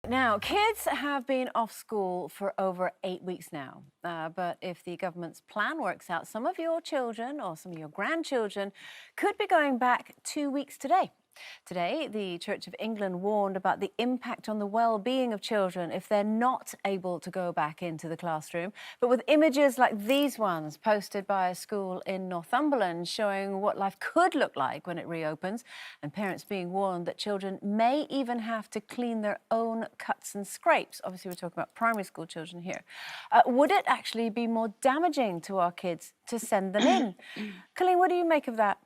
Now, kids have been off school for over 8 weeks now. But if the government's plan works out, some of your children or some of your grandchildren could be going back 2 weeks today. Today, the Church of England warned about the impact on the well-being of children if they're not able to go back into the classroom. But with images like these ones posted by a school in Northumberland showing what life could look like when it reopens, and parents being warned that children may even have to clean their own cuts and scrapes. Obviously, we're talking about primary school children here. Would it actually be more damaging to our kids to send them in? Coleen, what do you make of that?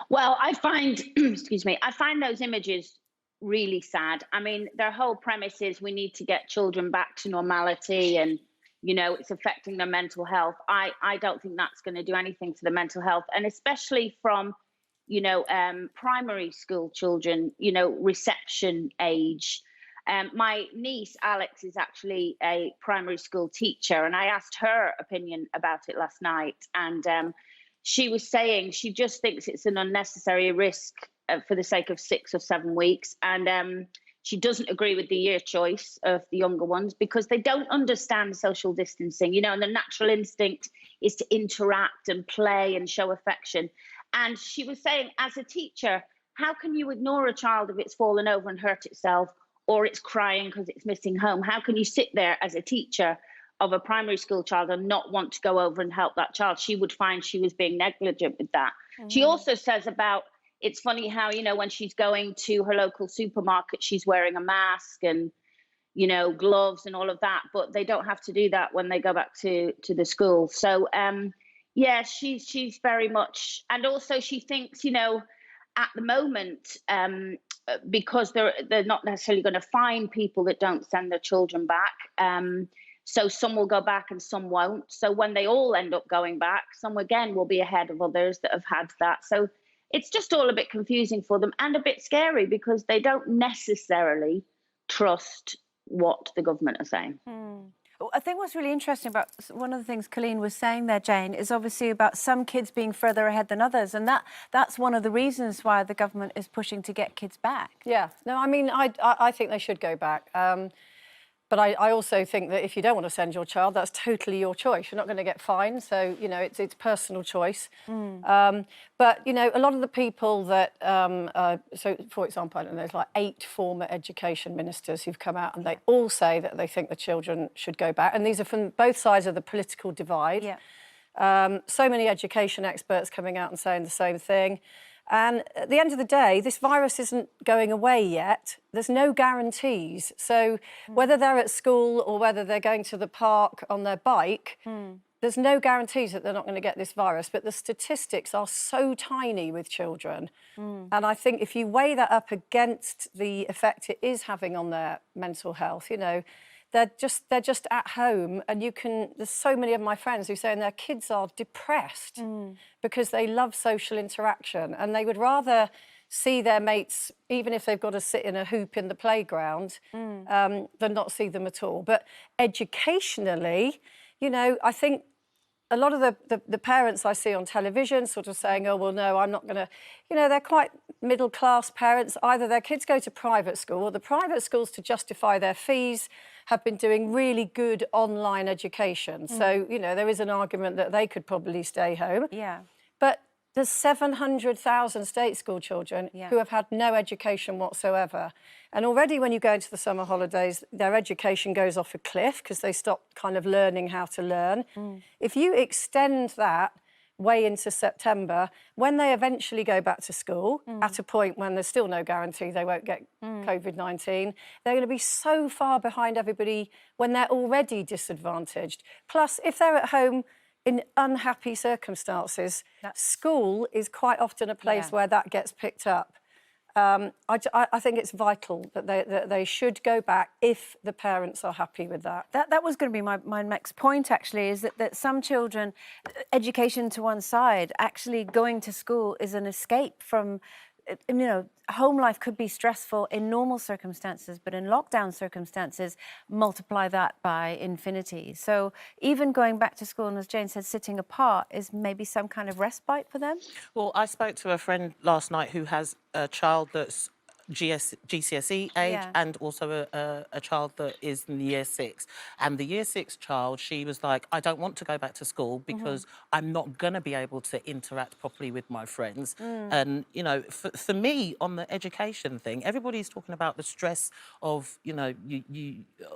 Well, I find, excuse me, I find those images really sad. I mean, their whole premise is we need to get children back to normality and, it's affecting their mental health. I don't think that's going to do anything to the mental health. And especially from, primary school children, reception age. My niece, Alex, is actually a primary school teacher, and I asked her opinion about it last night. And she was saying she just thinks it's an unnecessary risk for the sake of 6 or 7 weeks. And she doesn't agree with the year choice of the younger ones because they don't understand social distancing, and the natural instinct is to interact and play and show affection. And she was saying, as a teacher, how can you ignore a child if it's fallen over and hurt itself or it's crying because it's missing home? How can you sit there as a teacher of a primary school child and not want to go over and help that child? She would find she was being negligent with that. She also says about, it's funny how, when she's going to her local supermarket, she's wearing a mask and, gloves and all of that, but they don't have to do that when they go back to the school. So, yeah, she's very much, and also she thinks, at the moment, because they're not necessarily going to find people that don't send their children back. So some will go back and some won't. So when they all end up going back, some again will be ahead of others that have had that. So it's just all a bit confusing for them and a bit scary because they don't necessarily trust what the government are saying. I think what's really interesting about one of the things Coleen was saying there, Jane, is obviously about some kids being further ahead than others. And that's one of the reasons why the government is pushing to get kids back. Yeah, no, I mean, I think they should go back. But I also think that if you don't want to send your child, that's totally your choice. You're not going to get fined. So, it's personal choice. But, a lot of the people that, so, for example, I don't know, there's like 8 former education ministers who've come out and they all say that they think the children should go back. And these are from both sides of the political divide. Yeah. So many education experts coming out and saying the same thing. And at the end of the day, this virus isn't going away yet. There's no guarantees. So whether they're at school or whether they're going to the park on their bike, there's no guarantees that they're not going to get this virus. But the statistics are so tiny with children. And I think if you weigh that up against the effect it is having on their mental health, they're just at home, and there's so many of my friends who say their kids are depressed because they love social interaction and they would rather see their mates, even if they've got to sit in a hoop in the playground, than not see them at all. But educationally, I think a lot of the parents I see on television sort of saying, oh, well, no, I'm not going to, they're quite middle-class parents. Either their kids go to private school or the private schools, to justify their fees, have been doing really good online education. So, there is an argument that they could probably stay home. Yeah. But there's 700,000 state school children who have had no education whatsoever. And already when you go into the summer holidays, their education goes off a cliff because they stop kind of learning how to learn. If you extend that way into September, when they eventually go back to school, at a point when there's still no guarantee they won't get COVID-19, they're going to be so far behind everybody when they're already disadvantaged. Plus, if they're at home in unhappy circumstances, school is quite often a place where that gets picked up. I think it's vital that they should go back if the parents are happy with that. That was going to be my next point, actually, is that some children, education to one side, actually going to school is an escape from, home life could be stressful in normal circumstances, but in lockdown circumstances, multiply that by infinity. So even going back to school, and as Jane said, sitting apart is maybe some kind of respite for them? Well, I spoke to a friend last night who has a child that's GCSE age Yeah. and also a child that is in year 6. And the year 6 child, she was like, I don't want to go back to school because I'm not going to be able to interact properly with my friends. And, you know, for me, on the education thing, everybody's talking about the stress of, you know,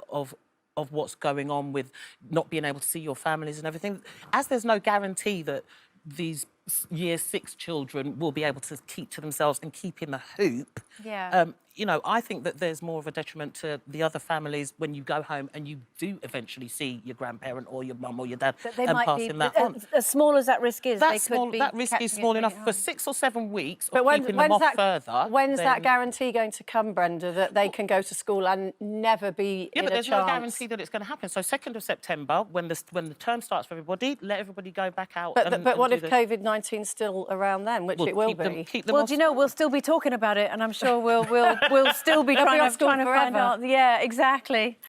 of what's going on with not being able to see your families and everything. As there's no guarantee that these year 6 children will be able to keep to themselves and keep in the hoop. Yeah. You know, I think that there's more of a detriment to the other families when you go home and you do eventually see your grandparent or your mum or your dad That they and might be passing that on. as small as that risk is. That's they could small, be that risk is catching it small really enough at for home. 6 or 7 weeks But of keeping them off further. When's that then- guarantee going to come, Brenda, that they can go to school and never be Yeah, in but a there's chance? no guarantee that it's going to happen. So 2nd of September, when the term starts for everybody, let everybody go back out. But what do if the- COVID-19's still around then, which Well, it will keep them- be? keep them Well, off do you know, we'll still be talking about it, and I'm sure we'll still be They'll be trying off to school find forever. out. Yeah, exactly.